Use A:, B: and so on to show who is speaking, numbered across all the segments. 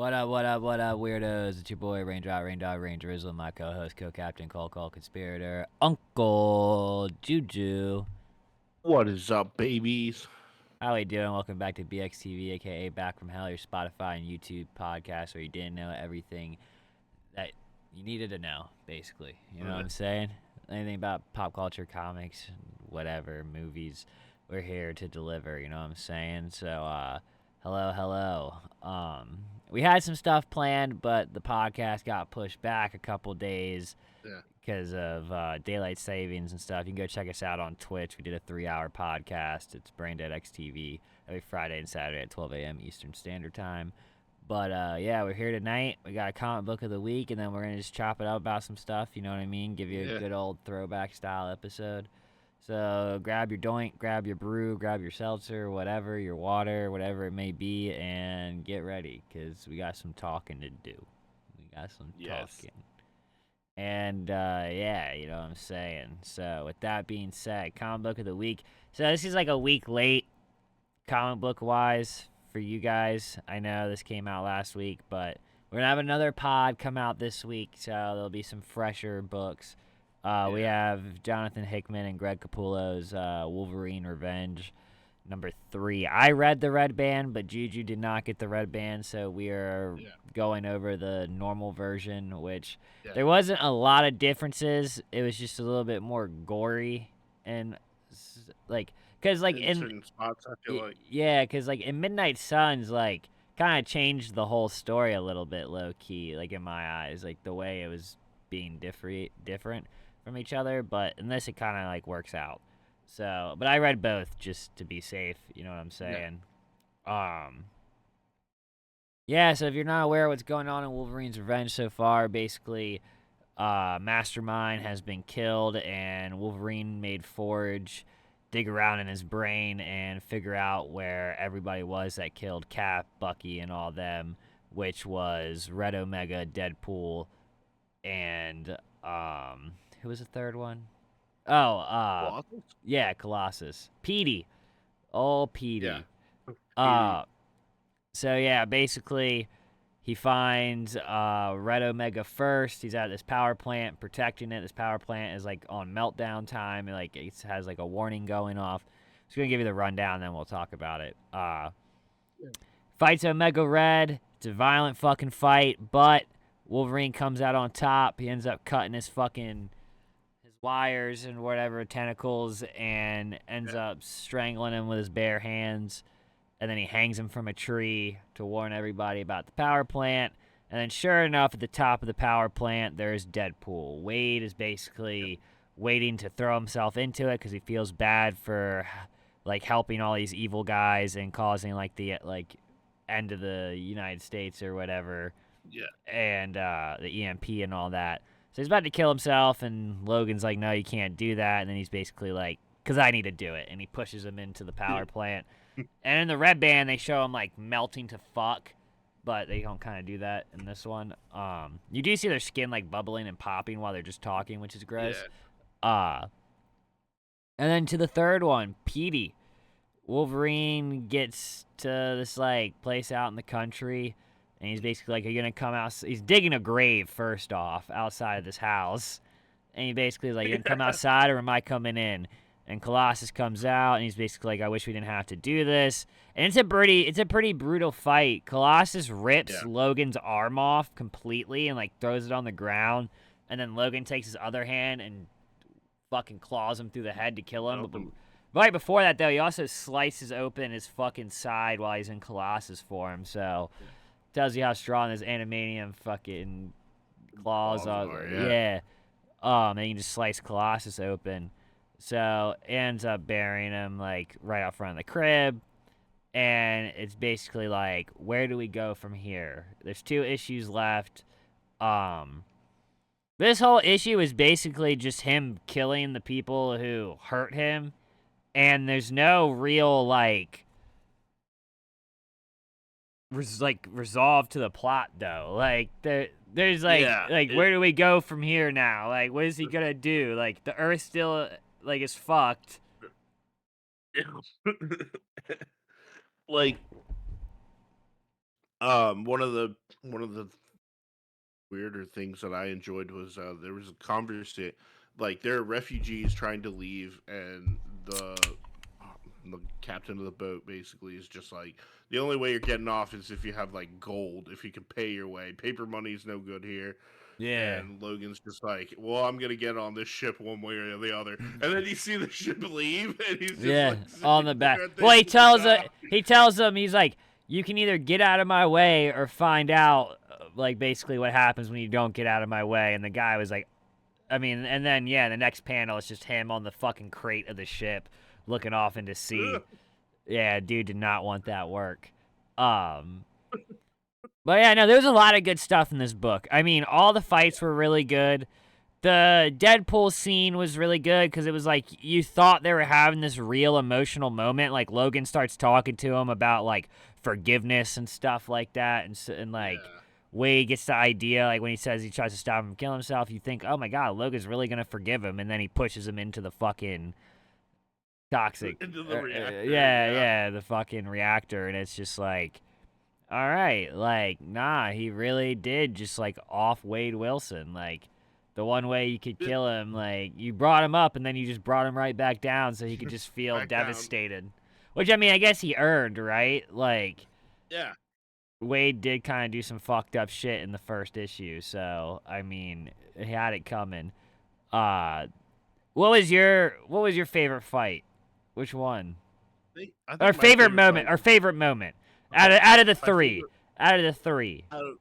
A: What up, weirdos? It's your boy, Raindrop, Rain Drizzle, my co-host, co-captain, call, conspirator, Uncle Juju.
B: What is up, babies?
A: How we doing? Welcome back to BXTV, aka Back from Hell, your Spotify and YouTube podcast where you didn't know everything that you needed to know, basically. You know what I'm saying? Anything about pop culture, comics, whatever, movies, we're here to deliver, you know what I'm saying? So, hello. We had some stuff planned, but the podcast got pushed back a couple days
B: Yeah.
A: because of daylight savings and stuff. You can go check us out on Twitch. We did a 3-hour podcast. It's Braindead XTV every Friday and Saturday at 12 a.m. Eastern Standard Time. But yeah, we're here tonight. We got a comic book of the week, and then we're gonna just chop it up about some stuff. You know what I mean? Give you a good old throwback style episode. So grab your doink, grab your brew, grab your seltzer, whatever, your water, whatever it may be, and get ready, because we got some talking to do. We got some talking. And, yeah, you know what I'm saying. So with that being said, comic book of the week. So this is like a week late, comic book-wise, for you guys. I know this came out last week, but we're going to have another pod come out this week, so there'll be some fresher books. We have Jonathan Hickman and Greg Capullo's Wolverine Revenge, number 3. I read the red band, but Juju did not get the red band, so we are going over the normal version, which there wasn't a lot of differences. It was just a little bit more gory and like, cause like in
B: certain spots, I feel like.
A: Yeah, cause like in Midnight Suns, like kind of changed the whole story a little bit, low key, like in my eyes, like the way it was being different from each other, but in this it kind of like works out. So, but I read both just to be safe, you know what I'm saying? Yeah, so if you're not aware of what's going on in Wolverine's Revenge so far, basically Mastermind has been killed, and Wolverine made Forge dig around in his brain and figure out where everybody was that killed Cap, Bucky, and all them, which was Red Omega, Deadpool, and who was the third one?
B: Colossus?
A: Yeah, Colossus. Petey. Oh, Petey.
B: Yeah.
A: So yeah, basically he finds Red Omega first. He's at this power plant protecting it. This power plant is like on meltdown time, and like it has like a warning going off. Just gonna give you the rundown, then we'll talk about it. Fights Omega Red. It's a violent fucking fight, but Wolverine comes out on top. He ends up cutting his wires and whatever tentacles, and ends up strangling him with his bare hands. And then he hangs him from a tree to warn everybody about the power plant. And then sure enough, at the top of the power plant, there's Deadpool. Wade is basically waiting to throw himself into it because he feels bad for like helping all these evil guys and causing like the end of the United States or whatever.
B: Yeah.
A: And the EMP and all that. So he's about to kill himself, and Logan's like, no, you can't do that. And then he's basically like, because I need to do it. And he pushes him into the power plant. And in the red band, they show him like melting to fuck, but they don't kind of do that in this one. You do see their skin like bubbling and popping while they're just talking, which is gross. And then to the third one, Petey. Wolverine gets to this like place out in the country, and he's basically like, "Are you gonna come out?" He's digging a grave first off outside of this house, and he basically is like, "You gonna come outside, or am I coming in?" And Colossus comes out, and he's basically like, "I wish we didn't have to do this." And it's a pretty brutal fight. Colossus rips Logan's arm off completely and like throws it on the ground, and then Logan takes his other hand and fucking claws him through the head to kill him. But right before that, though, he also slices open his fucking side while he's in Colossus form. So tells you how strong this animanium fucking claws are. Yeah. And you can just slice Colossus open. So ends up burying him like right out front of the crib, and it's basically like, where do we go from here? There's 2 issues left. This whole issue is basically just him killing the people who hurt him, and there's no real like resolve to the plot though. Like there's like where do we go from here now? Like what is he gonna do? Like the Earth still like is fucked.
B: Like one of the weirder things that I enjoyed was there was a conversation, like there are refugees trying to leave, and the captain of the boat basically is just like, the only way you're getting off is if you have like gold, if you can pay your way. Paper money's no good here.
A: Yeah.
B: And Logan's just like, well, I'm gonna get on this ship one way or the other. And then you see the ship leave, and he's just
A: Yeah,
B: like
A: on
B: sitting
A: the back.
B: there at the
A: Well,
B: end of the dock.
A: he tells him he's like, you can either get out of my way or find out like basically what happens when you don't get out of my way. And the guy was like, I mean, and then yeah, the next panel is just him on the fucking crate of the ship, looking off into sea. Yeah, dude did not want that work. Um, but yeah, no, there was a lot of good stuff in this book. I mean, all the fights were really good. The Deadpool scene was really good because it was like you thought they were having this real emotional moment. Like Logan starts talking to him about like forgiveness and stuff like that, and like
B: Yeah.
A: Wade gets the idea like when he says he tries to stop him from killing himself. You think, oh my god, Logan's really gonna forgive him, and then he pushes him into the fucking toxic,
B: Into the reactor,
A: yeah,
B: yeah.
A: yeah, the fucking reactor, and it's just like, all right, like nah, he really did just like off Wade Wilson, like. The one way you could kill him, like, you brought him up and then you just brought him right back down so he could just feel
B: Back down.
A: devastated. Which, I mean, I guess he earned, right? Like,
B: Yeah.
A: Wade did kind of do some fucked up shit in the first issue, so, I mean, he had it coming. Uh, what was your favorite fight? Which one?
B: I
A: Or
B: think my
A: favorite
B: favorite
A: moment,
B: fight
A: or
B: was
A: favorite moment.
B: okay.
A: Out of the
B: My
A: three.
B: favorite
A: Out of the three.
B: out of,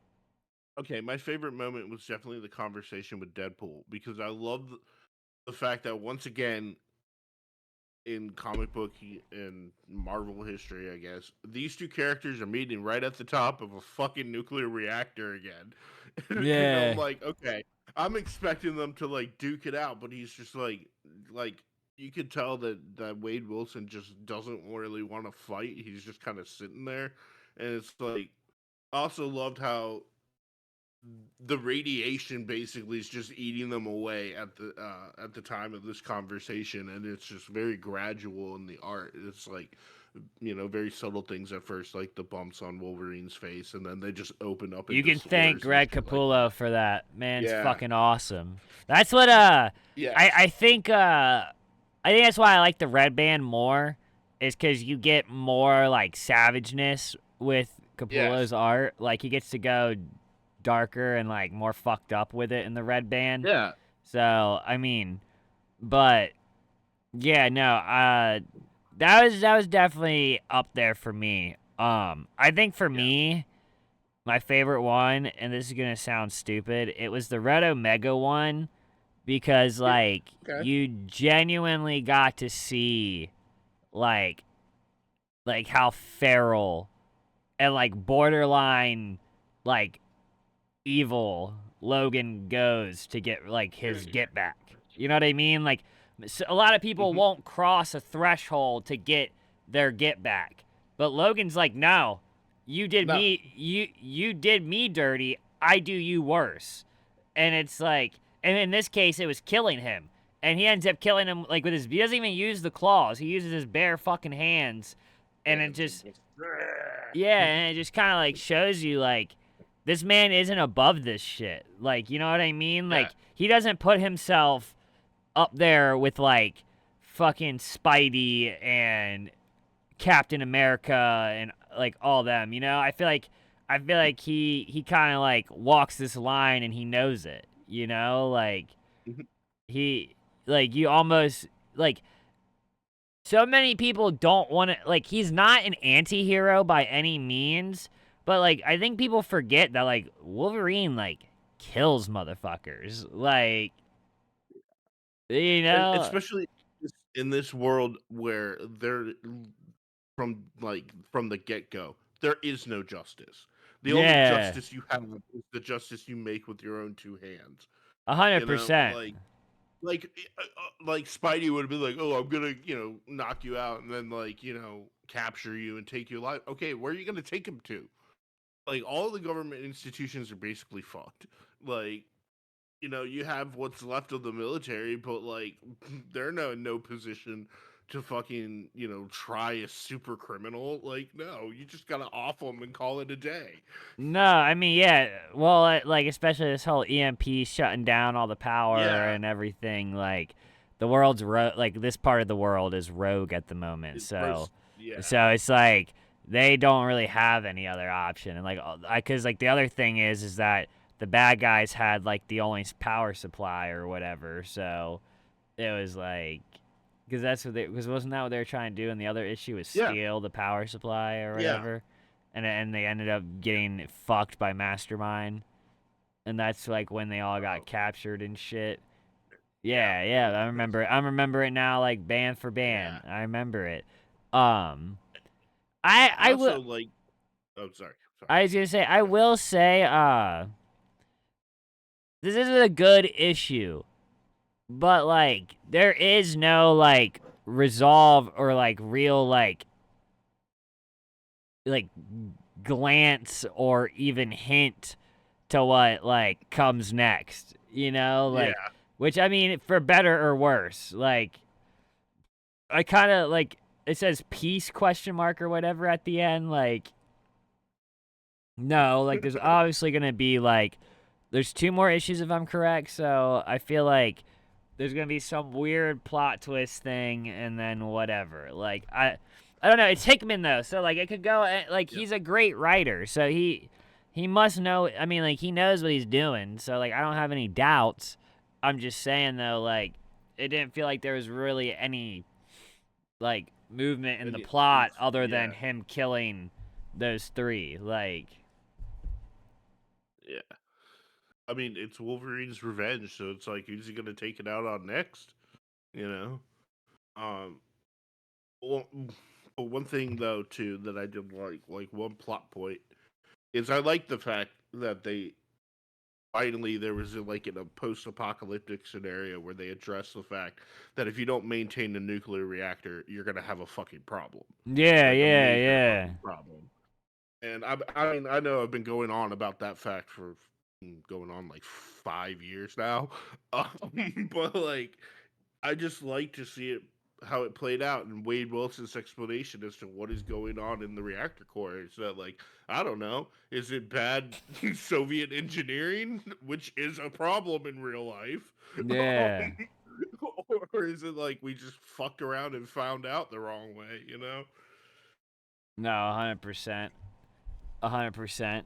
B: okay, my favorite moment was definitely the conversation with Deadpool, because I love the fact that once again, in comic book and Marvel history, I guess, these two characters are meeting right at the top of a fucking nuclear reactor again. And I'm
A: Yeah.
B: like, okay, I'm expecting them to like duke it out, but he's just like you could tell that Wade Wilson just doesn't really want to fight. He's just kind of sitting there, and it's like, I also loved how the radiation basically is just eating them away at the time of this conversation, and it's just very gradual in the art. It's like, very subtle things at first, like the bumps on Wolverine's face, and then they just open up
A: You
B: into
A: can thank
B: sores and
A: Greg
B: shit like
A: Capullo
B: that.
A: for that. Man's
B: Yeah.
A: fucking awesome. That's what
B: Yes.
A: I think that's why I like the Red Band more, is because you get more like savageness with Capullo's
B: Yes.
A: art. Like he gets to go darker and like more fucked up with it in the Red Band.
B: Yeah.
A: So I mean, but yeah, no, that was definitely up there for me. I think for
B: Yeah.
A: me, my favorite one, and this is gonna sound stupid, it was the Red Omega one because
B: Yeah.
A: like
B: Okay.
A: you genuinely got to see like how feral and like borderline like evil Logan goes to get like his get back. You know what I mean? Like a lot of people
B: Hmm.
A: won't cross a threshold to get their get back. But Logan's like, "No.
B: No.
A: You did me dirty. I do you worse." And it's like, and in this case it was killing him. And he ends up killing him like with his, he doesn't even use the claws. He uses his bare fucking hands, and it
B: And
A: just, yeah, and it just kind of like shows you like this man isn't above this shit. Like, you know what I mean?
B: Yeah.
A: Like he doesn't put himself up there with like fucking Spidey and Captain America and like all them, you know? I feel like he kind of like walks this line and he knows it, you know? Like
B: Mhm.
A: he like you almost like so many people don't want to like he's not an anti-hero by any means, but like I think people forget that like Wolverine like kills motherfuckers. Like, you
B: And
A: know,
B: especially in this world where from the get-go, there is no justice. The only
A: yeah,
B: justice you have is the justice you make with your own two hands. You know,
A: 100%.
B: like Spidey would be like, "Oh, I'm gonna, knock you out, and then capture you and take your life." Okay, where are you gonna take him to? Like, all the government institutions are basically fucked. Like, you have what's left of the military, but like they're no position to fucking, try a super criminal. Like, no, you just gotta off them and call it a day.
A: No, I mean, yeah. Well, like especially this whole EMP shutting down all the power
B: Yeah,
A: and everything. Like, the world's like this part of the world is rogue at the moment.
B: it's
A: So,
B: roast. Yeah,
A: so it's like they don't really have any other option. And like, because like the other thing is that the bad guys had like the only power supply or whatever. So it was like, because because wasn't that what they were trying to do? And the other issue was
B: yeah,
A: steal the power supply or
B: yeah.
A: whatever, and they ended up getting fucked by Mastermind, and that's like when they all got
B: Oh,
A: captured and shit.
B: yeah.
A: Yeah, yeah, I remember. I remember it now, like band for
B: Yeah.
A: band. I remember it. Um, I
B: I
A: I will.
B: also like. Oh, sorry, sorry.
A: I was gonna say I
B: Go ahead.
A: will say this isn't a good issue, but like there is no like resolve or like real like glance or even hint to what like comes next,
B: Yeah,
A: like, which I mean for better or worse. Like, I kind of like it says peace question mark or whatever at the end. Like, no, like there's obviously gonna be like there's two more issues if I'm correct, so I feel like there's gonna be some weird plot twist thing and then whatever. Like, I don't know. It's Hickman though, so like it could go like
B: yep.
A: he's a great writer, so he must know. I mean, like he knows what he's doing, so like I don't have any doubts. I'm just saying though, like it didn't feel like there was really any like movement in the
B: And
A: plot
B: it's
A: other than
B: yeah,
A: him killing those three. Like,
B: yeah. I mean, it's Wolverine's Revenge, so it's like, who's he gonna take it out on next? You know. Um. Well, but one thing though too that I did like one plot point, is I like the fact that they finally there was like in a post-apocalyptic scenario where they address the fact that if you don't maintain a nuclear reactor, you're gonna have a fucking problem,
A: yeah,
B: like a
A: yeah,
B: major
A: yeah,
B: fucking problem. And I mean, I know I've been going on about that fact for going on like 5 years now, but like I just like to see it how it played out and Wade Wilson's explanation as to what is going on in the reactor core. Is that like, I don't know, is it bad Soviet engineering, which is a problem in real life,
A: yeah.
B: or is it like we just fucked around and found out the wrong way? You know.
A: No, 100%, 100%.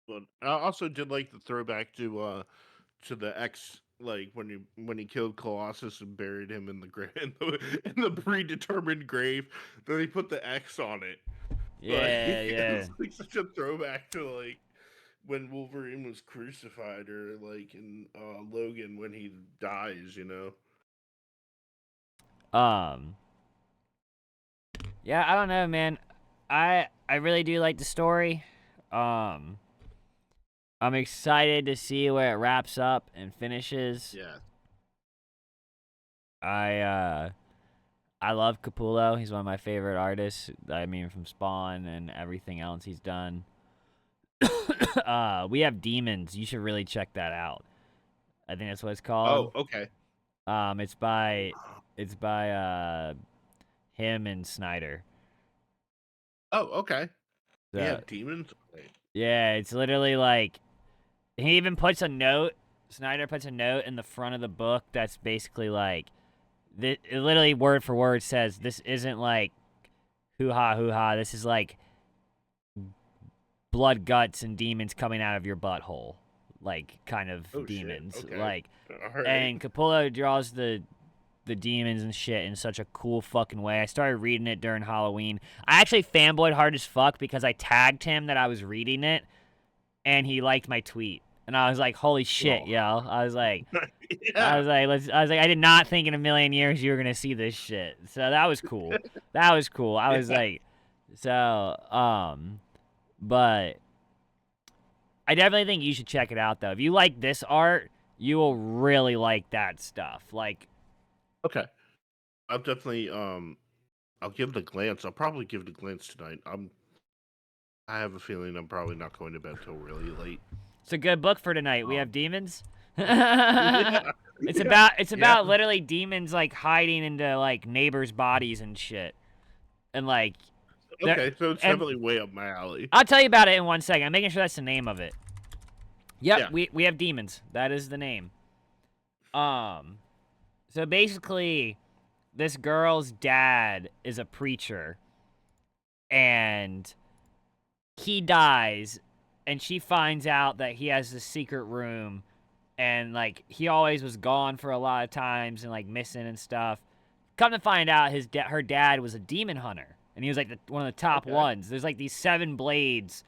B: But I also did like the throwback to the X, like when he killed Colossus and buried him in the in the predetermined grave. Then he put the X on it. Like
A: Yeah, yeah.
B: it's like such a throwback to like when Wolverine was crucified, or like in Logan when he dies. You know.
A: Um, yeah, I don't know, man. I really do like the story. Um, I'm excited to see where it wraps up and finishes.
B: Yeah.
A: I uh I love Capullo. He's one of my favorite artists. I mean, from Spawn and everything else he's done. We have Demons. You should really check that out. I think that's what it's called.
B: Oh, okay.
A: It's by him and Snyder.
B: Oh, okay. We
A: So
B: have demons. Okay.
A: yeah, it's literally like he even puts a note. Snyder puts a note in the front of the book that's basically like it literally word for word says this isn't like hoo ha hoo ha. This is like blood, guts, and demons coming out of your butthole, like kind of
B: Oh shit.
A: demons.
B: Okay.
A: Like,
B: All right.
A: and Capullo draws the demons and shit in such a cool fucking way. I started reading it during Halloween. I actually fanboyed hard as fuck because I tagged him that I was reading it, and he liked my tweet. And I was like, "Holy shit,
B: Oh.
A: yo!"
B: Yeah.
A: I was like, I did not think in a million years you were gonna see this shit. So that was cool. That was cool. I was
B: Yeah.
A: like, so, but I definitely think you should check it out though. If you like this art, you will really like that stuff. Like,
B: Okay. I'll definitely I'll give it a glance. I'll probably give it a glance tonight. I have a feeling I'm probably not going to bed till really late.
A: it's a good book for tonight. We
B: Um
A: have demons.
B: yeah.
A: It's
B: Yeah.
A: about literally demons like hiding into like neighbors' bodies and shit. And like they're
B: Okay, so it's
A: and
B: definitely way up my alley.
A: I'll tell you about it in 1 second. I'm making sure that's the name of it. Yep,
B: Yeah.
A: we have demons. That is the name. Um so basically this girl's dad is a preacher and he dies and she finds out that he has this secret room and like he always was gone for a lot of times and like missing and stuff. Come to find out her dad was a demon hunter and he was like one of the top
B: Okay.
A: ones. There's like these 7 blades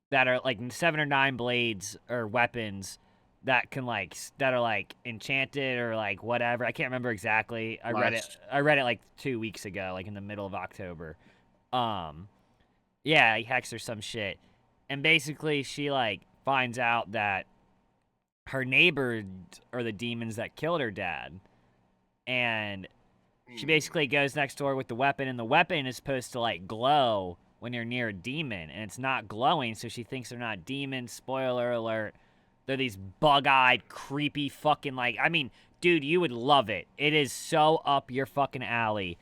A: that are like 7 or 9 blades or weapons that can like that are like enchanted or like whatever. I can't remember exactly.
B: Blast.
A: I read it like 2 weeks ago, like in the middle of October. Um yeah, he hacks her some shit. And basically she like finds out that her neighbors are the demons that killed her dad. And she basically goes next door with the weapon, and the weapon is supposed to like glow when you're near a demon, and it's not glowing, so she thinks they're not demons. Spoiler alert. They're these bug-eyed, creepy fucking like I mean, dude, you would love it. It is so up your fucking alley.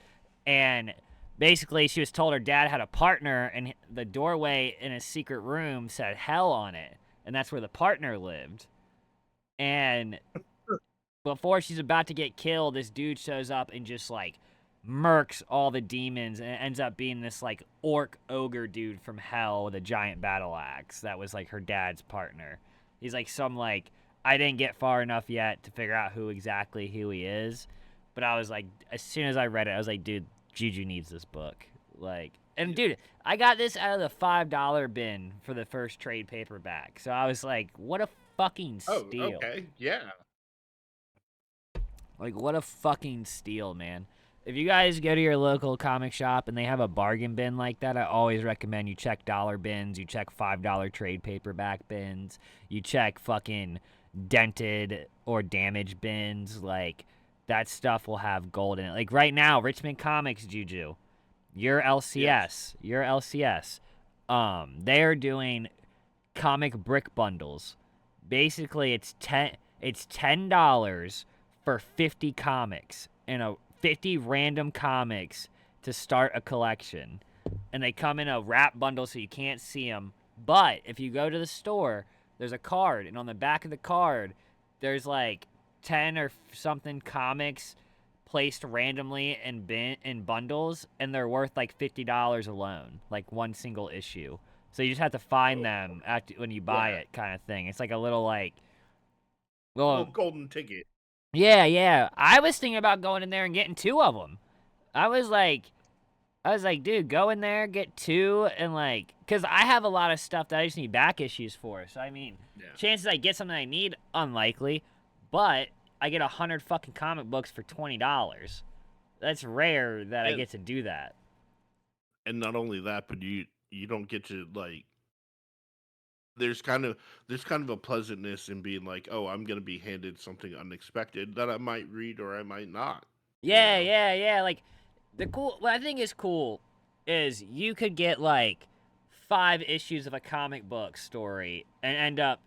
A: And basically she was told her dad had a partner and the doorway in a secret room said hell on it. And that's where the partner lived. And before she's about to get killed, this dude shows up and just like murks all the demons, and it ends up being this like orc ogre dude from hell with a giant battle axe that was like her dad's partner. He's like some like I didn't get far enough yet to figure out who he is, but I was like as soon as I read it, I was like, dude, Juju needs this book. Like, and dude, I got this out of the $5 bin for the first trade paperback, so I was like, what a fucking
B: Oh,
A: steal.
B: okay. Yeah.
A: Like, what a fucking steal, man. If you guys go to your local comic shop and they have a bargain bin like that, I always recommend you check dollar bins, you check $5 trade paperback bins, you check fucking dented or damaged bins. Like, that stuff will have gold in it. Like, right now, Richmond Comics, Juju, your
B: Yes.
A: LCS, they are doing comic brick bundles. Basically, it's $10 for 50 comics and 50 random comics to start a collection. And they come in a wrap bundle so you can't see them. But if you go to the store, there's a card, and on the back of the card, there's like 10 or something comics placed randomly in bundles, and they're worth like $50 alone, like one single issue. So you just have to find
B: Oh,
A: them when you buy
B: yeah.
A: it, kind of thing. It's like a little like,
B: Little
A: well,
B: golden ticket.
A: yeah, yeah. I was thinking about going in there and getting 2 of them. I was like, dude, go in there, get 2, and like, cause I have a lot of stuff that I just need back issues for. So I mean,
B: Yeah.
A: chances I get something I need unlikely, but I get 100 fucking comic books for $20. That's rare that I
B: And
A: get to do that.
B: not only that, but you don't get to like there's kind of a pleasantness in being like, oh, I'm gonna be handed something unexpected that I might read or I might not. You
A: Yeah,
B: know?
A: yeah, yeah. Like what I think is cool is you could get like 5 issues of a comic book story and end up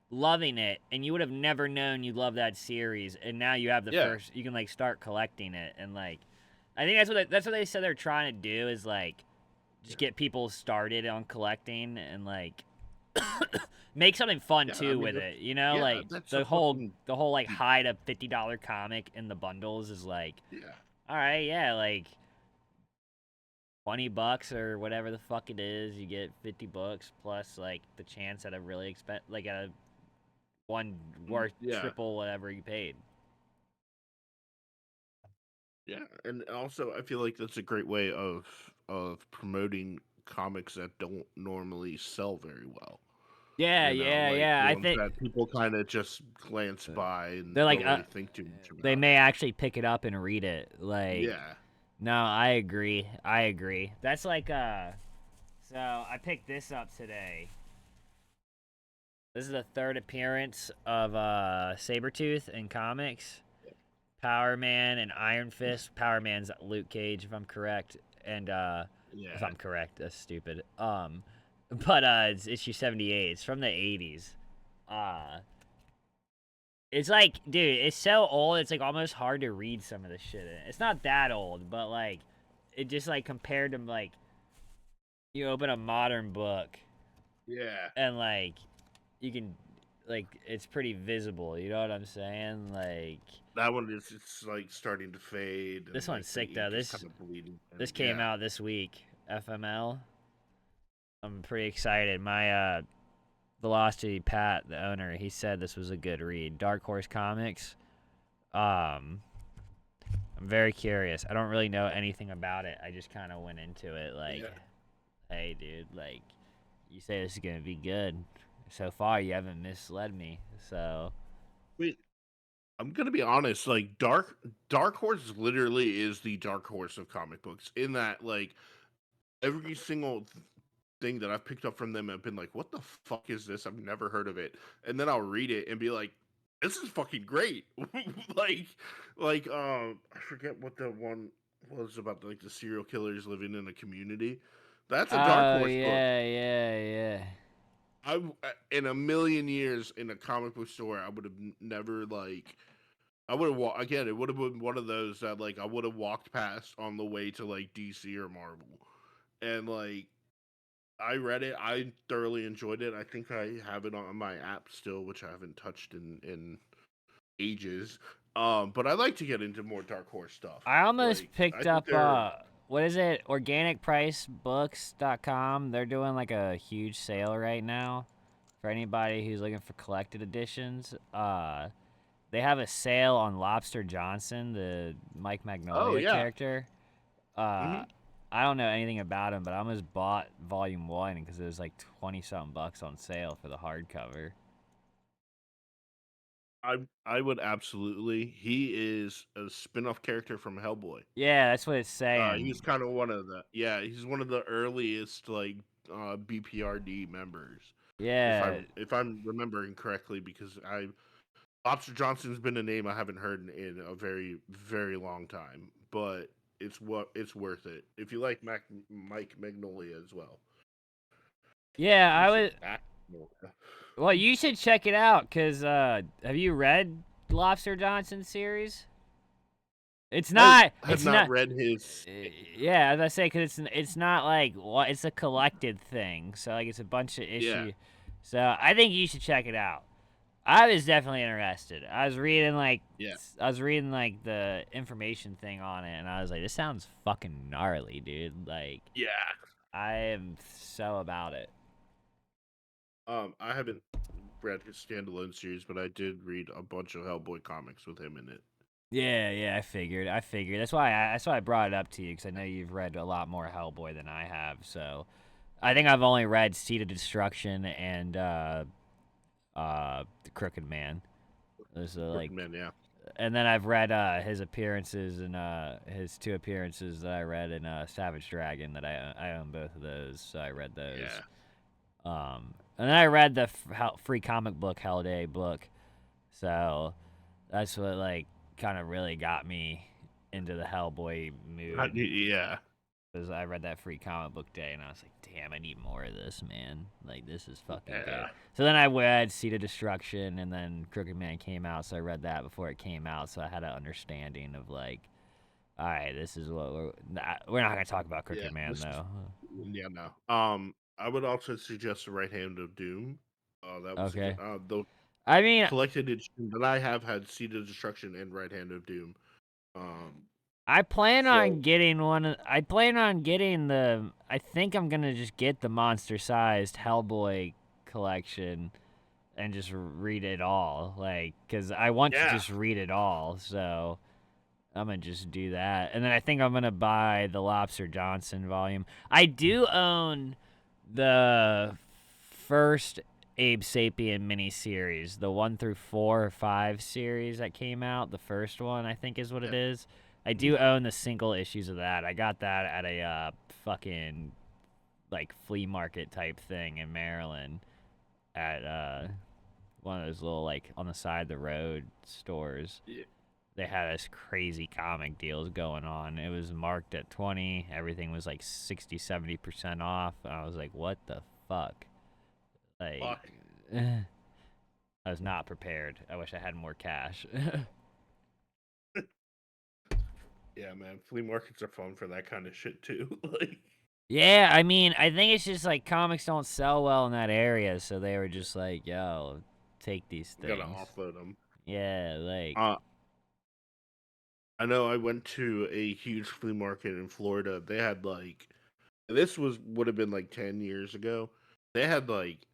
A: loving it, and you would have never known you love that series, and now you have the
B: Yeah.
A: first. You can like start collecting it, and like, I think that's what they said they're trying to do is like just
B: Yeah.
A: get people started on collecting and like make something fun
B: Yeah. I
A: too
B: mean,
A: with it. You know,
B: yeah,
A: like
B: that's a fucking
A: the whole like hide a $50 comic in the bundles is like,
B: yeah.
A: all right, yeah, like $20 or whatever the fuck it is, you get 50 books plus like the chance at a really like a one worth
B: Yeah.
A: triple whatever you paid.
B: Yeah. And also I feel like that's a great way of promoting comics that don't normally sell very well.
A: Yeah,
B: You know,
A: yeah,
B: like
A: yeah. I
B: ones
A: think
B: that people kind of just glance by and
A: they're like
B: don't really think too much
A: they
B: about.
A: may actually pick it up and read it. Like,
B: Yeah.
A: no, I agree. I agree. That's like so I picked this up today. This is the third appearance of Sabretooth in comics. Power Man and Iron Fist. Power Man's Luke Cage, if I'm correct. And if
B: Yeah.
A: I'm correct, that's stupid. But it's issue 78. It's from the 80s. Uh It's like, dude, it's so old. It's like almost hard to read some of the shit in it. It's not that old, but like, it just like compared to like you open a modern book
B: Yeah,
A: and like you can like it's pretty visible. You know what I'm saying? Like
B: that one is it's like starting to fade
A: this
B: and
A: one's
B: like the
A: sick though.
B: ink is kind of bleeding.
A: This
B: And
A: came
B: yeah,
A: out this week. FML. I'm pretty excited. My Velocity Pat, the owner, he said this was a good read. Dark Horse Comics. Um, I'm very curious. I don't really know anything about it. I just kind of went into it like,
B: yeah.
A: hey, dude, like, you say this is gonna be good. So far, you haven't misled me. So,
B: Wait, I'm gonna be honest. Like Dark Horse literally is the Dark Horse of comic books. In that, like every single thing that I've picked up from them have been like, "What the fuck is this? I've never heard of it." And then I'll read it and be like, "This is fucking great!" like, I forget what the one was about, like the serial killers living in a community. That's a Dark
A: oh
B: Horse book.
A: yeah, yeah, yeah.
B: In a million years in a comic book store, I would have never like. I would have again. It would have been one of those that like I would have walked past on the way to like DC or Marvel, and like I read it. I thoroughly enjoyed it. I think I have it on my app still, which I haven't touched in ages. But I like to get into more Dark Horse stuff.
A: I almost
B: Like
A: picked
B: I think
A: up
B: they're
A: what is it? Organicpricebooks.com. They're doing like a huge sale right now for anybody who's looking for collected editions. They have a sale on Lobster Johnson, the Mike
B: oh
A: Magnolia
B: yeah.
A: character. Uh,
B: hmm
A: I don't know anything about him, but I almost bought Volume 1 because it was like 20 something bucks on sale for the hardcover.
B: I would absolutely. He is a spin-off character from Hellboy.
A: Yeah, that's what it's
B: He's
A: saying.
B: kind of one of the yeah. He's one of the earliest like BPRD members.
A: Yeah.
B: If I'm remembering correctly, because I Lobster Johnson's been a name I haven't heard in a very very long time, but it's worth it if you like Mike Magnolia as well.
A: Yeah,
B: I
A: I
B: almost said
A: would.
B: Mac.
A: Well, you should check it out because have you read Lobster Johnson series? It's
B: I
A: not.
B: have
A: It's
B: not
A: not.
B: read his.
A: Yeah, as I say, because it's not like what it's a collected thing. So like it's a bunch of
B: Yeah,
A: issue. So I think you should check it out. I was definitely interested.
B: yeah.
A: I was reading like the information thing on it, and I was like, this sounds fucking gnarly, dude. Like
B: Yeah.
A: I am so about it.
B: I haven't read his standalone series, but I did read a bunch of Hellboy comics with him in it.
A: Yeah, yeah, I figured. I figured. That's why I brought it up to you because I know you've read a lot more Hellboy than I have. So I think I've only read Seed of Destruction and the Crooked Man. Those are like,
B: Crooked Man, yeah.
A: and then I've read his appearances and his two appearances that I read in Savage Dragon that I own both of those. So I read those.
B: Yeah.
A: And then I read the free comic book Hell Day book. So that's what like kind of really got me into the Hellboy mood
B: Yeah.
A: because I read that free comic book day and I was like, damn, I need more of this, man. Like this is fucking good.
B: Yeah.
A: So then I read Seed of Destruction and then Crooked Man came out, so I read that before it came out, so I had an understanding of like, all right, this is what we're not gonna talk about
B: Yeah.
A: Crooked Man
B: This is
A: though.
B: yeah, no. I would also suggest the Right Hand of Doom. That was a good
A: Okay.
B: the
A: I mean,
B: collected edition that I have had Seed of Destruction and Right Hand of Doom. Um
A: I plan on
B: so
A: getting one. I plan on getting the. I think I'm gonna just get the monster-sized Hellboy collection and just read it all. Like, cause I want to
B: yeah.
A: just read it all. So I'm gonna just do that. And then I think I'm gonna buy the Lobster Johnson volume. I do own the first Abe Sapien miniseries, the 1 through 4 or 5 series that came out. The first one, I think, is what
B: Yeah.
A: it is. I
B: Mhm.
A: do own the single issues of that. I got that at a fucking like flea market type thing in Maryland at one of those little like on the side of the road stores.
B: Yeah.
A: They had us crazy comic deals going on. It was marked at 20. Everything was like 60, 70% off. And I was like, what the fuck? Like,
B: Fuck.
A: I was not prepared. I wish I had more cash.
B: Yeah, man, flea markets are fun for that kind of shit too. Like,
A: Yeah, I mean, I think it's just like comics don't sell well in that area, so they were just like, yo, take these
B: you gotta
A: things.
B: offload them.
A: Yeah, like,
B: Uh, I know I went to a huge flea market in Florida. They had like this was would have been like 10 years ago. They had like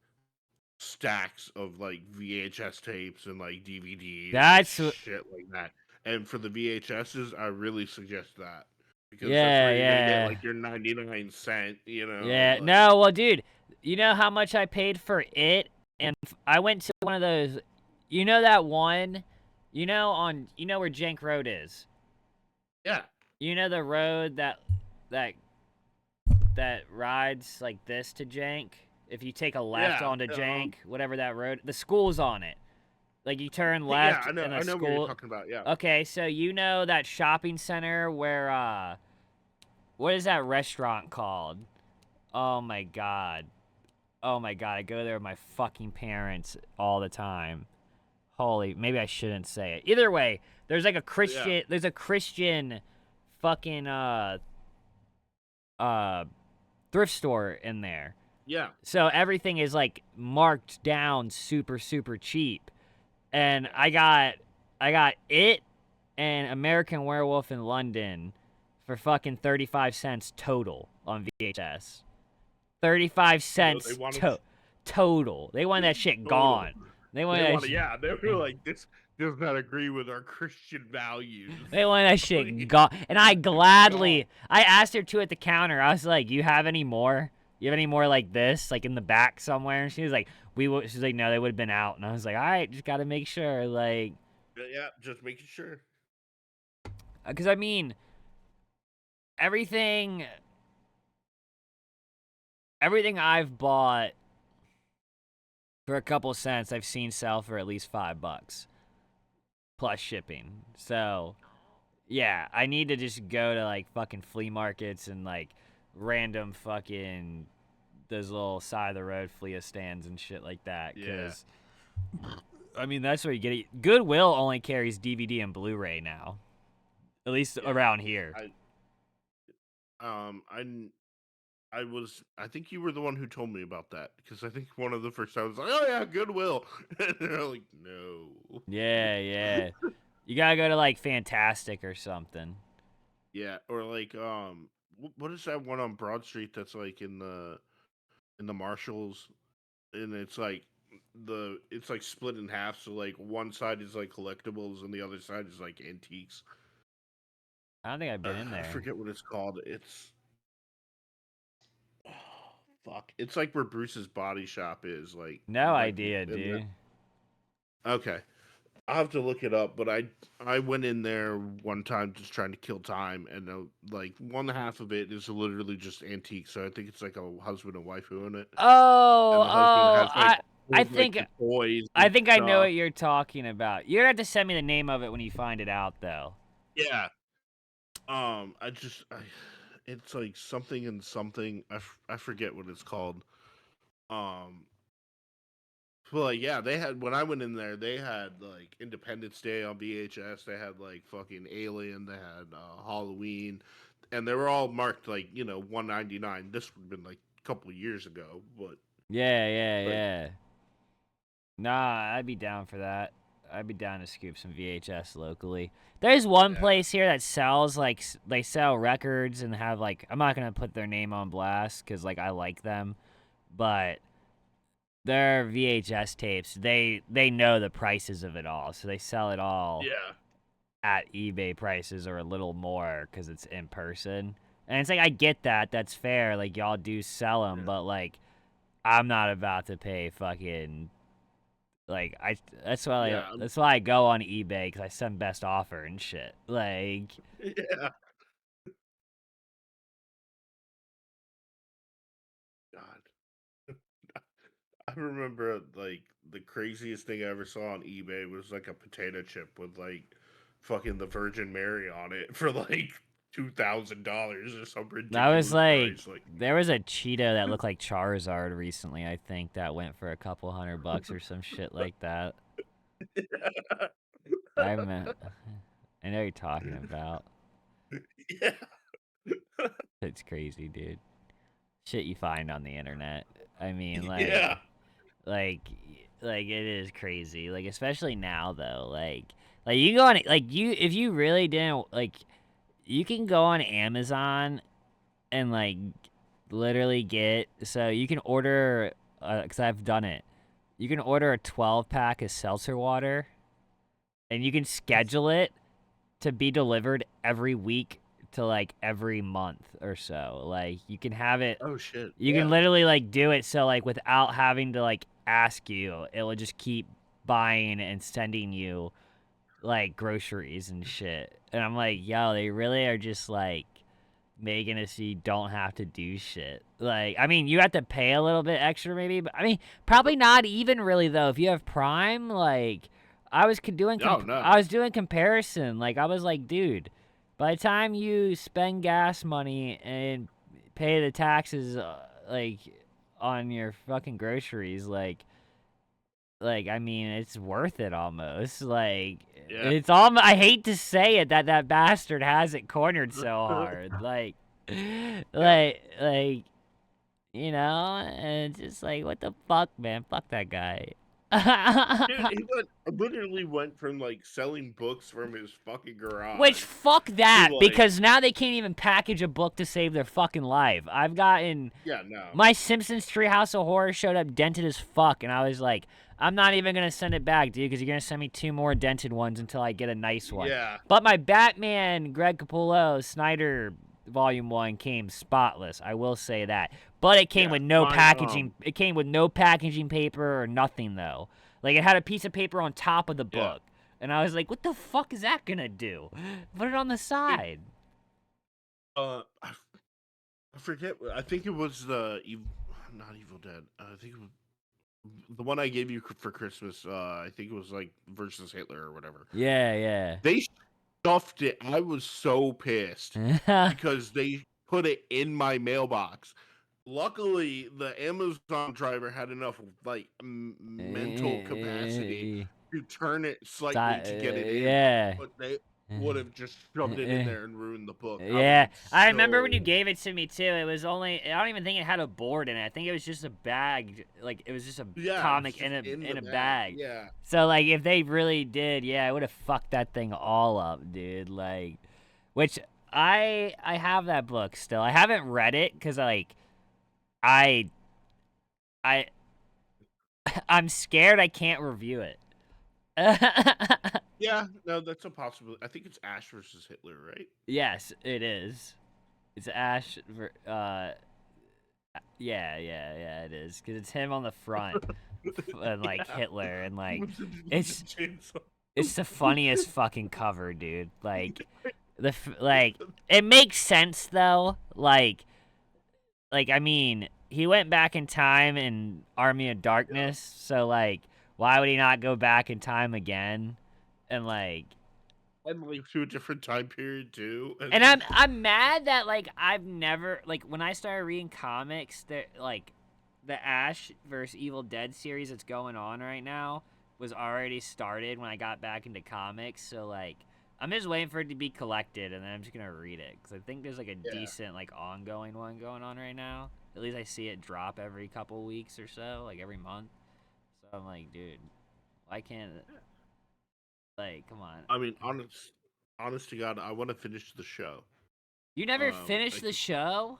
B: stacks of like VHS tapes and like DVDs and
A: that's,
B: shit like that. And for the VHSs, I really suggest that because that's
A: yeah,
B: where you're gonna get
A: yeah.
B: like your 99 cent.
A: Yeah,
B: Like
A: no, well, dude, you know how much I paid for it? And I went to one of those, you know that one, you know where Jank Road is?
B: yeah,
A: You know the road that that rides like this to Jank? If you take a left
B: yeah,
A: onto Jank, whatever that road, the school's on it. Like you turn
B: yeah.
A: left and the
B: I know what you're
A: school.
B: talking about. Yeah,
A: Okay, so you know that shopping center where what is that restaurant called? Oh my god. Oh my god, I go there with my fucking parents all the time. Holy, maybe I shouldn't say it. Either way,
B: yeah,
A: there's a Christian fucking uh thrift store in there.
B: yeah.
A: So everything is like marked down super super cheap. And I got it and American Werewolf in London for fucking 35 cents total on VHS. 35
B: So they
A: cents
B: wanted
A: total. They want that shit
B: total.
A: gone. They want
B: They
A: that
B: want to, yeah. They were like, this does not agree with our Christian values.
A: they want that shit
B: Like,
A: gone. And I
B: gone.
A: gladly I asked her too at the counter. I was like, "You have any more? You have any more like this, like in the back somewhere?" And she was like, she's like, "No, they would have been out." And I was like, "All right, just got to make sure like
B: Yeah, just making sure.
A: cuz I mean, everything everything I've bought for a couple cents, I've seen sell for at least $5 plus shipping. So, yeah, I need to just go to like fucking flea markets and like random fucking those little side of the road flea stands and shit like that.
B: Yeah.
A: Cause I mean that's where you get it. Goodwill only carries DVD and Blu-ray now, at least
B: Yeah.
A: around here.
B: I I think you were the one who told me about that because I think one of the first times I was like, oh yeah, Goodwill. And they're like, no.
A: Yeah, yeah. You gotta go to like Fantastic or something.
B: Yeah, or like what is that one on Broad Street that's like in the Marshalls, and it's like split in half, so like one side is like collectibles and the other side is like antiques.
A: I don't think I've been in
B: I
A: there.
B: forget what it's called. It's fuck. It's like where Bruce's body shop is,
A: No
B: like
A: idea,
B: in the
A: dude.
B: okay. I'll have to look it up, but I went in there one time just trying to kill time, and like one half of it is literally just antique. So I think it's like a husband and wife who own it,
A: Oh,
B: and the husband
A: oh,
B: has like
A: I
B: all like
A: think
B: the toys
A: I
B: and
A: think I know
B: stuff.
A: what you're talking about. You're gonna have to send me the name of it when you find it out, though.
B: Yeah. It's like something and something. I forget what it's called. Um, Well, like, yeah, they had when I went in there, they had like Independence Day on VHS. They had like fucking Alien. They had Halloween, and they were all marked like 199. This would have been like a couple of years ago,
A: Yeah, yeah,
B: but
A: yeah. Nah, I'd be down for that. I'd be down to scoop some VHS locally. There's one
B: yeah,
A: place here that sells like they sell records and have like I'm not gonna put their name on blast because like I like them, but their VHS tapes they know the prices of it all, so they sell it all
B: yeah,
A: at eBay prices or a little more because it's in person. And it's like I get that, that's fair. Like y'all do sell them,
B: yeah,
A: but like I'm not about to pay fucking like I.
B: yeah,
A: That's why I go on eBay because I send best offer and shit. Like
B: yeah. God, I remember like the craziest thing I ever saw on eBay was like a potato chip with like fucking the Virgin Mary on it for like $2,000 or some
A: that was
B: ridiculous
A: like
B: price. Like,
A: there was a Cheeto that looked like Charizard recently. I think that went for a couple $100 or some shit like that. I'm. I know what you're talking about.
B: Yeah.
A: It's crazy, dude. Shit you find on the internet. I mean,
B: Yeah.
A: like, like it is crazy. Like, especially now though. Like you go on, like you if you really didn't like, you can go on Amazon and like literally get so you can order because I've done it. You can order a 12-pack of seltzer water, and you can schedule it to be delivered every week to like every month or so. Like you can have it,
B: Oh shit.
A: you can
B: Yeah.
A: literally like do it so like without having to like ask you, it will just keep buying and sending you like groceries and shit. And I'm like, yo, they really are just like making it so you don't have to do shit. Like, I mean, you have to pay a little bit extra maybe, but I mean, probably not even really though. If you have Prime, like,
B: No, no.
A: I was doing comparison. Like, I was like, dude, by the time you spend gas money and pay the taxes, like, on your fucking groceries, like I mean, it's worth it almost. Like,
B: Yeah.
A: it's all. I hate to say it that bastard has it cornered so hard. Like,
B: Yeah.
A: like you know, and it's just like, what the fuck, man? Fuck that guy.
B: Dude, he literally went from like selling books from his fucking
A: Which
B: garage
A: fuck
B: to
A: that,
B: like,
A: because now they can't even package a book to save their fucking life. I've gotten
B: yeah, no.
A: my Simpsons Treehouse of Horror showed up dented as fuck, and I was like, I'm not even gonna send it back, dude, because you're gonna send me 2 more dented ones until I get a nice one.
B: Yeah.
A: But my Batman Greg Capullo Snyder Volume 1 came spotless. I will say that. But it came
B: Yeah.
A: with no
B: Mine,
A: packaging. It came with no packaging paper or nothing though. Like it had a piece of paper on top of the
B: yeah.
A: book. And I was like, what the fuck is that gonna do? Put it on the
B: Dude,
A: side.
B: I forget. I think it was the not Evil Dead. I think it was the one I gave you for Christmas. I think it was like versus Hitler or whatever.
A: Yeah,
B: They stuffed it. I was so pissed
A: yeah.
B: because they put it in my mailbox. Luckily, the Amazon driver had enough like mental capacity to turn it slightly to get it in,
A: Yeah.
B: but they would have just shoved it in there and ruined the book. I would have
A: Yeah,
B: been
A: I remember when you
B: so
A: gave it to me too. It was only I don't even think it had a board in it. I think it was just a bag, like it was just a
B: yeah. It was
A: comic
B: just in
A: in
B: the
A: a
B: bag.
A: bag.
B: Yeah,
A: So like if they really did, yeah, it would have fucked that thing all up, dude. Like, which I have that book still. I haven't read it because I I I'm scared I can't review it.
B: yeah. No, that's a possibility. I think it's Ash versus Hitler, right?
A: Yes, it is. It's Ash. Yeah, it is because it's him on the front, and like
B: Yeah.
A: Hitler, and like
B: With the
A: it's
B: chainsaw.
A: it's the funniest fucking cover, dude. Like like it makes sense though. Like I mean, he went back in time in Army of
B: Yeah.
A: Darkness, so like why would he not go back in time again? And like
B: And like to a different time period too. And
A: and I'm mad that like I've never like when I started reading comics that like the Ash versus Evil Dead series that's going on right now was already started when I got back into comics. So like I'm just waiting for it to be collected and then I'm just gonna read it because I think there's like a
B: yeah.
A: decent like ongoing one going on right now. At least I see it drop every couple weeks or so, like every month. So I'm like, dude, why can't like come on?
B: I mean, honest to God, I want to finish the show.
A: You never
B: I
A: finished the
B: keep,
A: show?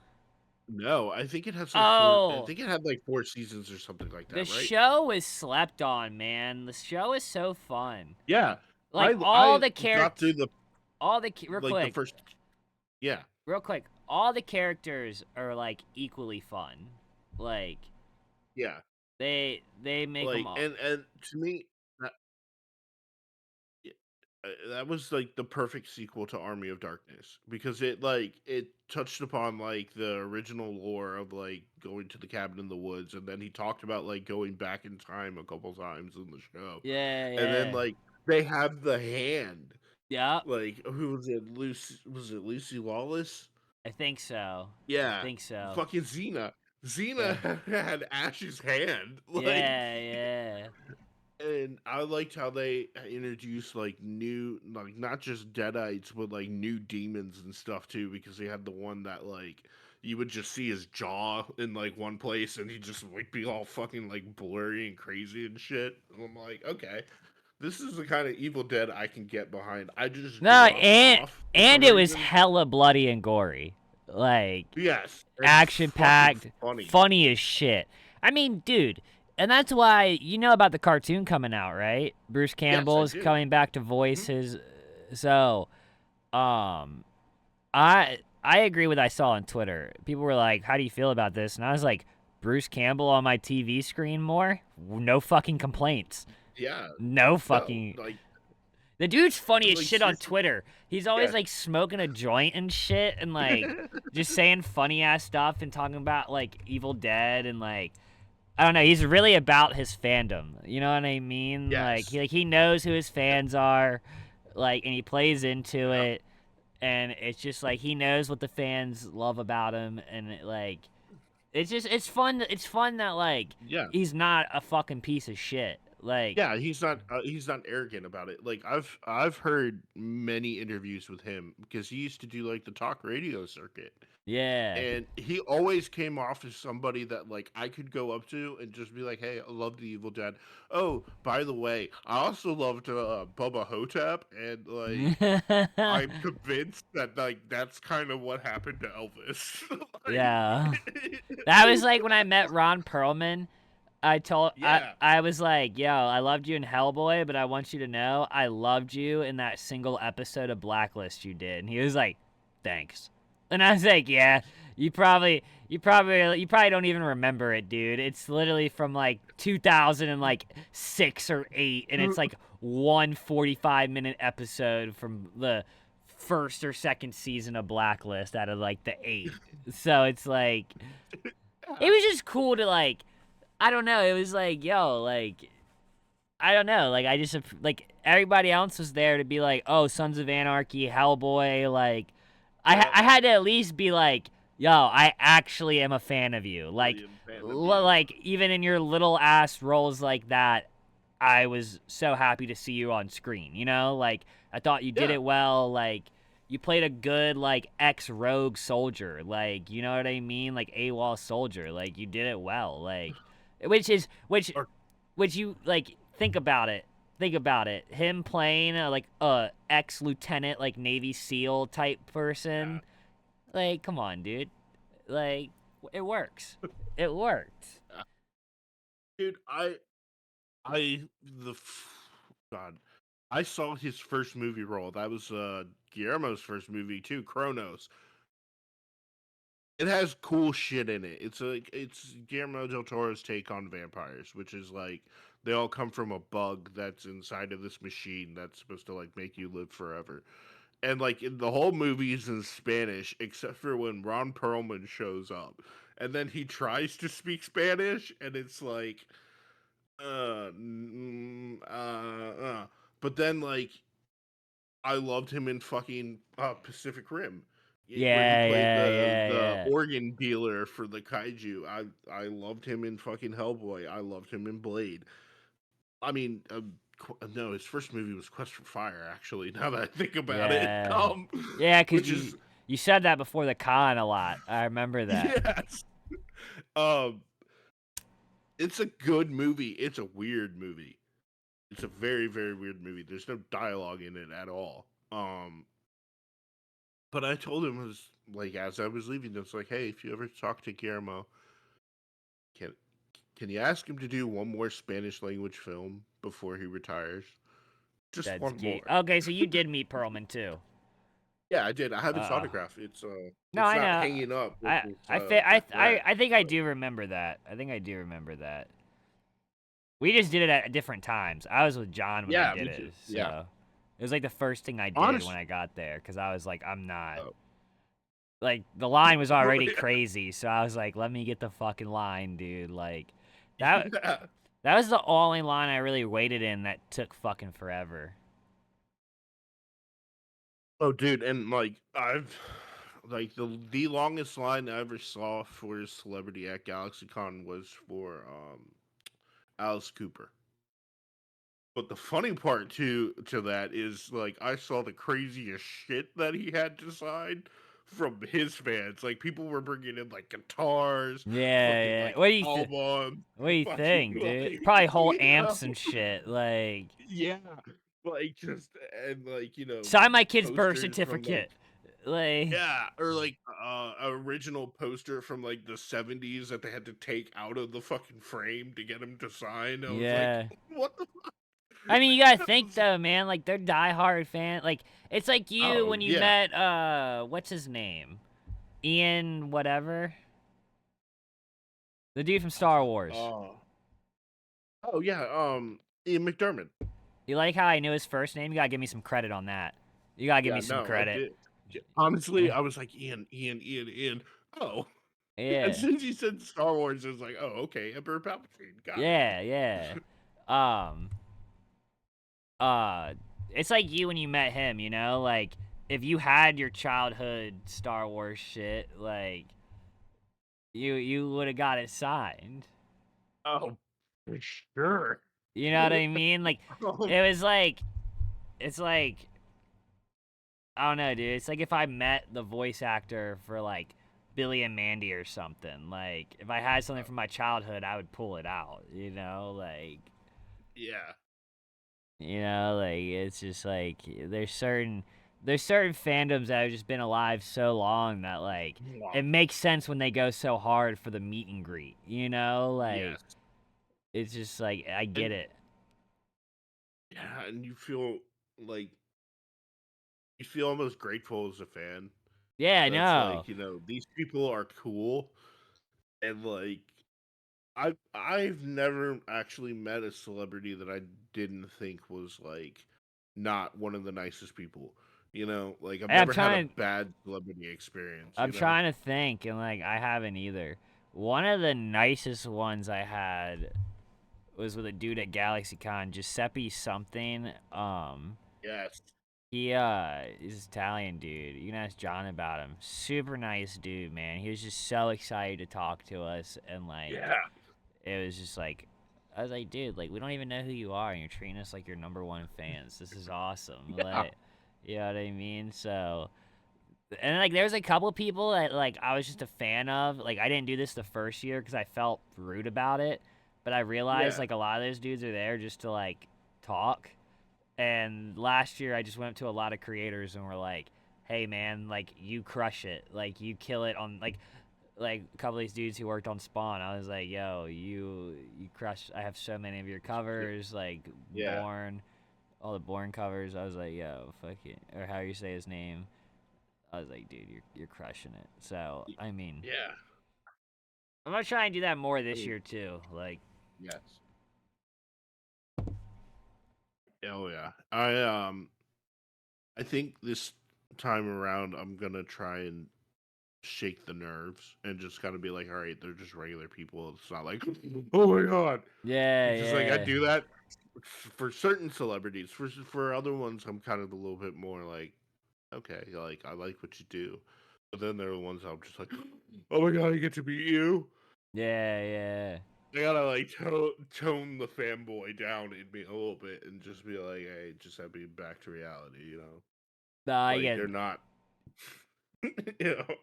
B: no, I think it has like four. I
A: Oh,
B: think it had like 4 seasons or something like
A: the
B: that, right?
A: show is slept on, man. The show is so fun.
B: Yeah,
A: Like
B: I got through the
A: real
B: like the
A: quick,
B: first. Yeah,
A: all the characters are like equally fun. Like
B: yeah,
A: they make them
B: like
A: all.
B: and to me, that was like the perfect sequel to Army of Darkness because it touched upon like the original lore of like going to the cabin in the woods, and then he talked about like going back in time a couple times in the show,
A: Yeah,
B: and then
A: yeah,
B: like they have the hand,
A: yep.
B: like who was it? Lucy, was it Lucy Lawless?
A: I think so. I
B: Yeah,
A: think so.
B: fucking Xena.
A: Yeah,
B: Xena had Ash's hand, like
A: yeah, yeah.
B: And I liked how they introduced like new, like not just Deadites, but like new demons and stuff too. Because they had the one that like you would just see his jaw in like one place, and he just would be all fucking like blurry and crazy and shit. And I'm like, okay, this is the kind of Evil Dead I can get behind. I just
A: No,
B: dropped off for
A: and
B: some
A: it was
B: reason.
A: hella bloody and gory. Like
B: Yes, and
A: action
B: fucking
A: packed,
B: funny.
A: funny as shit. I mean, dude, and that's why you know about the cartoon coming out, right? Bruce
B: Yes, I
A: Campbell's
B: do.
A: coming back to
B: Hmm.
A: voice his. So, um, I agree with what I saw on Twitter. People were like, "How do you feel about this?" And I was like, "Bruce Campbell on my TV screen more? No fucking complaints.
B: Yeah,
A: No
B: no,
A: fucking." The dude's funny as shit on
B: seriously,
A: Twitter. He's always
B: yeah.
A: like smoking a joint and shit and like just saying funny ass stuff and talking about like Evil Dead and like I don't know, he's really about his fandom. You know what I mean?
B: Yes.
A: Like he knows who his
B: Yeah.
A: fans are, like and he plays into
B: Yeah.
A: it and it's just like he knows what the fans love about him and like it's just it's fun that like
B: Yeah.
A: he's not a fucking piece of shit. Like
B: Yeah, he's not arrogant about it. Like I've heard many interviews with him because he used to do like the talk radio circuit.
A: yeah.
B: And he always came off as somebody that like I could go up to and just be like, "Hey, I love the Evil Dead. Oh, by the way, I also loved Bubba Hotep, and like I'm convinced that like that's kind of what happened to Elvis."
A: Yeah.
B: Like,
A: That was like when I met Ron Perlman.
B: yeah,
A: I was like, yo, I loved you in Hellboy, but I want you to know I loved you in that single episode of Blacklist you did. And he was like, thanks. And I was like, yeah, you probably don't even remember it, dude. It's literally from like 2006 or 8, and it's like 1 45-minute episode from the first or second season of Blacklist out of like the 8. So it's like it was just cool to like I don't know. It was like, yo, like I don't know. Like I just like everybody else was there to be like, oh, Sons of Anarchy, Hellboy. Like
B: yep,
A: I had to at least be like, yo, I actually am a fan of you. Like
B: William Fandom, yeah.
A: like even in your little ass roles like that, I was so happy to see you on screen. You know, like I thought you did
B: Yeah,
A: it well. Like you played a good like ex-rogue soldier. Like you know what I mean? Like AWOL soldier. Like you did it well. Like which is
B: or
A: which you like think about it. Think about it. Him playing like a ex-lieutenant like Navy SEAL type
B: yeah.
A: person. Like come on, dude. Like it works. It worked.
B: Dude, I the God, I saw his first movie role. That was Guillermo's first movie too, Kronos. It has cool shit in it. It's like it's Guillermo del Toro's take on vampires, which is like they all come from a bug that's inside of this machine that's supposed to like make you live forever. And like the whole movie is in Spanish except for when Ron Perlman shows up. And then he tries to speak Spanish and it's like uh, mm, but then like I loved him in fucking Pacific Rim, where he
A: Yeah,
B: played
A: yeah,
B: the
A: yeah,
B: organ dealer for the kaiju. I loved him in fucking Hellboy. I loved him in Blade. I mean, no, his first movie was Quest for Fire. Actually, now that I think about it,
A: yeah. Yeah, cause
B: which
A: you
B: is
A: you said that before the con a lot. I remember that.
B: yes, um, it's a good movie. It's a weird movie. It's a very very weird movie. There's no dialogue in it at all. But I told him, was like, as I was leaving, I was like, hey, if you ever talk to Guillermo, can can you ask him to do one more Spanish language film before he retires? Just
A: That's
B: one
A: geek.
B: more.
A: Okay, so you did meet Perlman too.
B: Yeah, I did. I have his
A: Uh,
B: autograph.
A: no,
B: It's
A: I
B: not
A: know.
B: hanging up with his regret.
A: I think I
B: But
A: do remember that. I think I do remember that. We just did it at different times. I was with John when I
B: yeah,
A: did
B: me
A: it,
B: too. Yeah,
A: so it was like the first thing I did when
B: honest.
A: I got there because I was like, I'm not
B: Oh.
A: like the line was already crazy, so I was like, let me get the fucking line, dude. Like that
B: Yeah.
A: that was the only line I really waited in that took fucking forever.
B: Oh, dude, and like I've like the longest line I ever saw for a celebrity at GalaxyCon was for Alice Cooper. But the funny part to that is like I saw the craziest shit that he had to sign from his fans. Like people were bringing in like guitars,
A: Yeah,
B: fucking
A: yeah.
B: like albums,
A: What do you
B: fucking
A: think, dude?
B: like
A: Probably whole amps and shit. Like,
B: yeah, like just and like
A: sign my kid's birth
B: posters from like
A: certificate. Like,
B: yeah, or like original poster from like the 70s that they had to take out of the fucking frame to get him to sign. I was like,
A: yeah.
B: what the
A: I mean, you gotta
B: fuck?
A: think though, man. Like, they're diehard fan. Like, it's like you
B: Oh
A: when you
B: yeah.
A: met what's his name? Ian, whatever, the dude from Star Wars.
B: Oh. Oh yeah, Ian McDermott.
A: You like how I knew his first name? You gotta give me some credit on that. You gotta give
B: Yeah,
A: me some
B: no, I
A: credit.
B: did. Honestly, I was like Ian. Oh, and
A: Yeah,
B: since he said Star Wars, it was like, oh, okay, Emperor Palpatine. Got it.
A: yeah, yeah. Um, uh, it's like you when you met him. You know, like if you had your childhood Star Wars shit, like you would have got it signed.
B: Oh, for sure.
A: You know what I mean? Like,
B: Um,
A: it was like, it's like, I don't know, dude. It's like if I met the voice actor for like Billy and Mandy or something. Like, if I had something from my childhood, I would pull it out.
B: yeah.
A: Like it's just like there's certain fandoms that have just been alive so long that like
B: Mwah.
A: it makes sense when they go so hard for the meet and greet. Like
B: Yes.
A: it's just like I get
B: And
A: it.
B: yeah, and like you feel almost grateful as a fan.
A: Yeah, I
B: That's
A: know.
B: like, these people are cool and like I've never actually met a celebrity that I didn't think was like not one of the nicest people. Like I've
A: Hey,
B: never had a bad celebrity experience,
A: I'm trying to think, and like I haven't either. One of the nicest ones I had was with a dude at GalaxyCon, Giuseppe something.
B: Yes.
A: He's Italian dude. You can ask John about him. Super nice dude, man. He was just so excited to talk to us, and like
B: Yeah.
A: it was just like I was like, dude, like we don't even know who you are, and you're treating us like your number one fans. This is awesome.
B: Yeah.
A: Like, you know what I mean? So. And like there was a couple people that like I was just a fan of. Like I didn't do this the first year because I felt rude about it, but I realized
B: Yeah.
A: like a lot of those dudes are there just to like talk. And last year I just went up to a lot of creators and were like, "Hey man, like you crush it. Like you kill it on like a couple of these dudes who worked on Spawn. I was like, "Yo, you crush. I have so many of your covers, like
B: Yeah.
A: Born, all the Born covers." I was like, "Yo, fuck it," or how you say his name. I was like, dude, you're crushing it. So I mean,
B: Yeah.
A: I'm gonna try and do that more
B: I
A: this
B: mean,
A: year too. Like,
B: yes. Oh yeah. I think this time around I'm gonna try and shake the nerves and just kind of be like, all right, they're just regular people. It's not like, oh my god.
A: yeah,
B: It's just like I
A: yeah,
B: do that for certain celebrities. For other ones, I'm kind of a little bit more like, okay, like I like what you do. But then there are the ones I'm just like, oh my god, I get to meet you.
A: yeah, yeah.
B: I gotta like tone the fanboy down in me a little bit and just be like, hey, just have me back to reality.
A: No,
B: Like they're not, you know.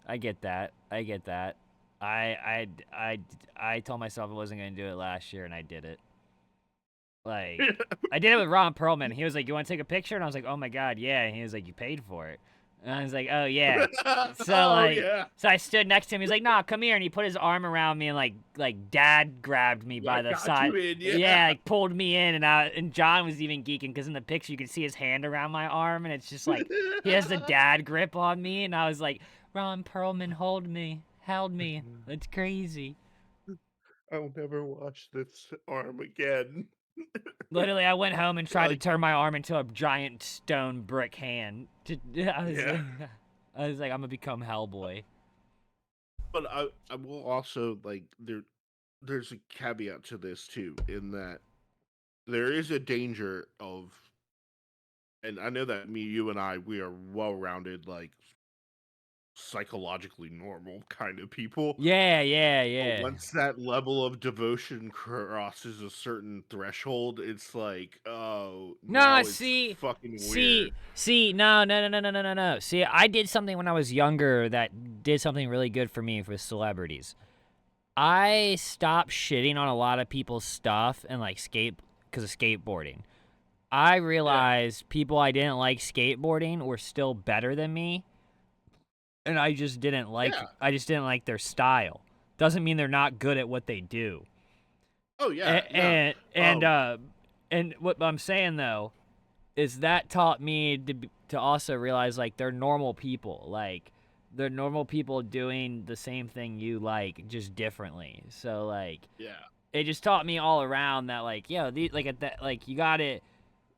A: I get that. I get that. I, I, I told myself I wasn't gonna do it last year, and I did it. Like, I did it with Ron Perlman. He was like, "You want to take a picture?" And I was like, "Oh my god, yeah." And he was like, "You paid for it." And I was like, "Oh yeah." So
B: Oh
A: like,
B: yeah,
A: so I stood next to him. He's like, "Nah, come here." And he put his arm around me and like dad grabbed me by
B: I
A: the
B: got you
A: side.
B: in.
A: Yeah,
B: Yeah.
A: like pulled me in, and John was even geeking because in the picture you could see his hand around my arm, and it's just like he has the dad grip on me, and I was like, "Ron Perlman, hold me, held me." That's crazy.
B: I'll never watch this arm again.
A: Literally, I went home and tried to
B: Like,
A: turn my arm into a giant stone brick hand. I was
B: yeah.
A: like, I was like, I'm gonna become Hellboy.
B: But I will also like there's a caveat to this too, in that there is a danger of, and I know that you and I, we are well rounded, like psychologically normal kind of people.
A: Yeah, yeah,
B: But
A: yeah.
B: once that level of devotion crosses a certain threshold, it's like, oh,
A: No,
B: now it's fucking weird.
A: no. See, I did something when I was younger that did something really good for me with celebrities. I stopped shitting on a lot of people's stuff and like because of skateboarding. I
B: Yeah,
A: realized people I didn't like skateboarding were still better than me, and
B: yeah.
A: I just didn't like their style. Doesn't mean they're not good at what they do.
B: Oh, yeah,
A: And
B: no. Um,
A: and what I'm saying though is that taught me to also realize like they're normal people. Like they're normal people doing the same thing you like, just differently. So like
B: yeah.
A: it just taught me all around that like like at that like you gotta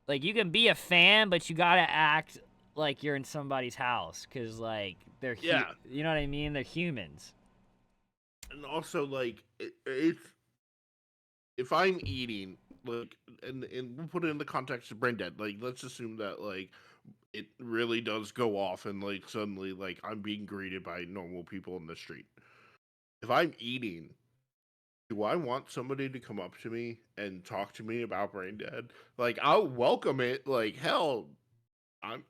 A: like you can be a fan, but you gotta act like you're in somebody's house because like
B: Yeah,
A: you know what I mean? They're humans.
B: and also, like, if I'm eating, like, and we'll put it in the context of brain dead, like, let's assume that, like, it really does go off and, like, suddenly, like, I'm being greeted by normal people in the street. If I'm eating, do I want somebody to come up to me and talk to me about brain dead? Like, I'll welcome it. Like, hell,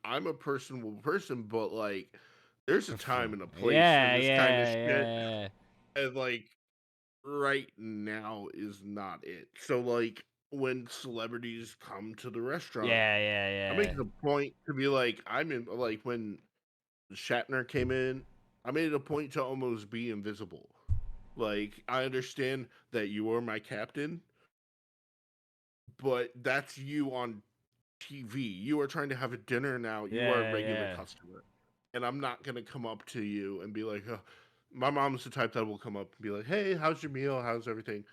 B: I'm a personable person, but like, there's a time and a place for
A: Yeah,
B: this kind of
A: yeah,
B: shit,
A: yeah,
B: and like, right now is not it. So like, when celebrities come to the restaurant,
A: yeah,
B: I
A: yeah,
B: make it a point to be like, I'm in. Like when Shatner came in, I made it a point to almost be invisible. Like, I understand that you are my captain, but that's you on TV. You are trying to have a dinner now. You are a
A: yeah,
B: regular
A: yeah,
B: customer. And I'm not going to come up to you and be like, my mom's the type that will come up and be like, hey, how's your meal? How's everything?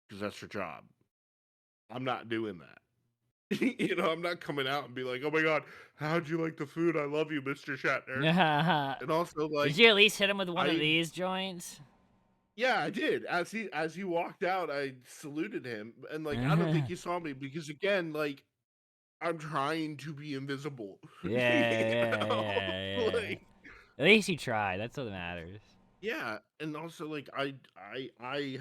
B: Because that's her job. I'm not doing that. I'm not coming out and be like, oh my God, how'd you like the food? I love you, Mr. Shatner.
A: yeah.
B: And also,
A: Did
B: like,
A: you at least hit him with one of
B: I,
A: these joints?
B: yeah, I did. As he walked out, I saluted him, and like, I don't think he saw me because again, like, I'm trying to be invisible.
A: Yeah, yeah, yeah.
B: Like,
A: At least you tried. That's what matters.
B: yeah, and also like I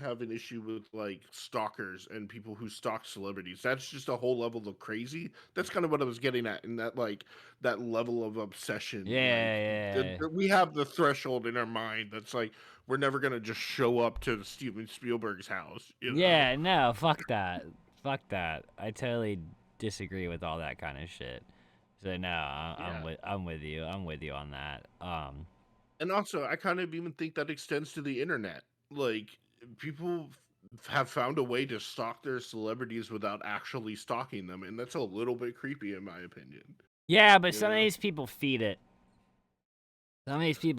B: have an issue with like stalkers and people who stalk celebrities. That's just a whole level of crazy. That's kind of what I was getting at in that like that level of obsession. Like
A: Yeah,
B: we have the threshold in our mind that's like we're never gonna just show up to Steven Spielberg's house, you know?
A: yeah. No, fuck that. Fuck that. I totally disagree with all that kind of shit. So no,
B: Yeah.
A: I'm with you. I'm with you on that.
B: And also, I kind of even think that extends to the internet. Like, people have found a way to stalk their celebrities without actually stalking them, and that's a little bit creepy, in my opinion.
A: Yeah, but
B: You know?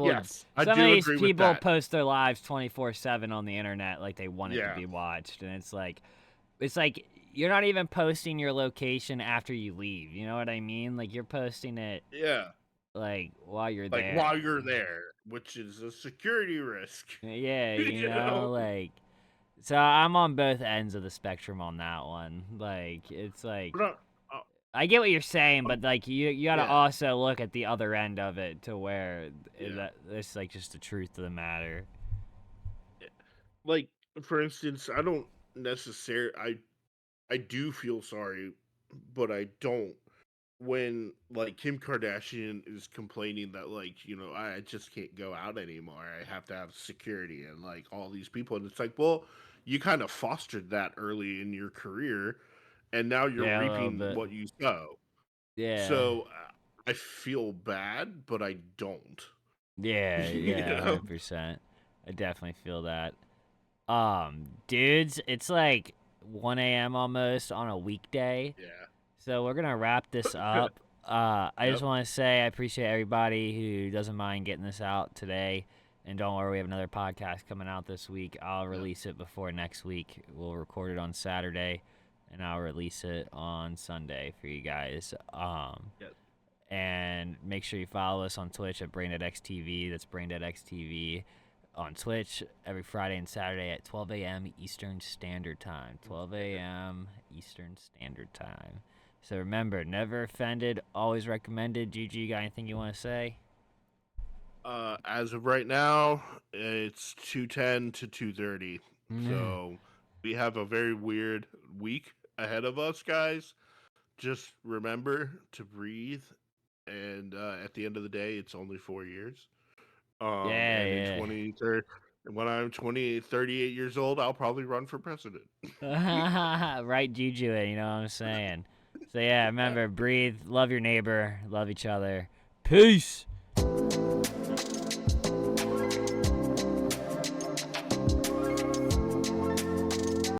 B: Yes, I
A: some of
B: do
A: these
B: agree with
A: people
B: that.
A: post their lives 24/7 on the internet like they want it to
B: Yeah,
A: be watched, and it's like you're not even posting your location after you leave. You know what I mean? Like you're posting it
B: yeah.
A: like while you're
B: Like
A: there.
B: while you're there, which is a security risk.
A: Yeah, you
B: you know?
A: know, like so I'm on both ends of the spectrum on that one. Like it's like
B: But, uh,
A: I get what you're saying, but
B: um,
A: like you gotta
B: yeah,
A: also look at the other end of it to where
B: yeah.
A: that it's like just the truth of the matter.
B: Like, for instance, I don't necessarily. I do feel sorry, but I don't when like Kim Kardashian is complaining that like I just can't go out anymore. I have to have security and like all these people, and it's like, well, you kind of fostered that early in your career, and now you're
A: Yeah, a little
B: reaping
A: bit.
B: what you sow.
A: Yeah.
B: So I feel bad, but I don't.
A: Yeah,
B: you
A: yeah,
B: know?
A: 100%. I definitely feel that. Dudes, it's like 1 a.m. almost on a weekday.
B: Yeah.
A: So we're gonna wrap this up. I just
B: Yep.
A: want to say I appreciate everybody who doesn't mind getting this out today. And don't worry, we have another podcast coming out this week. I'll
B: Yep.
A: release it before next week. We'll record it on Saturday, and I'll release it on Sunday for you guys.
B: Yep.
A: And make sure you follow us on Twitch at BrainDeadXTV. That's BrainDeadXTV on Twitch every Friday and Saturday at 12 a.m. Eastern Standard Time. 12 a.m. Eastern Standard Time. So remember, never offended, always recommended. Juju, you got anything you want to say?
B: As of right now, it's 210 to 230.
A: Mm.
B: So we have a very weird week ahead of us, guys. Just remember to breathe. And at the end of the day, it's only 4 years. And in
A: Yeah,
B: 2030, when I'm 38 years old, I'll probably run for president.
A: yeah. Right juju it, you know what I'm saying? So yeah, remember, breathe, love your neighbor, love each other. Peace.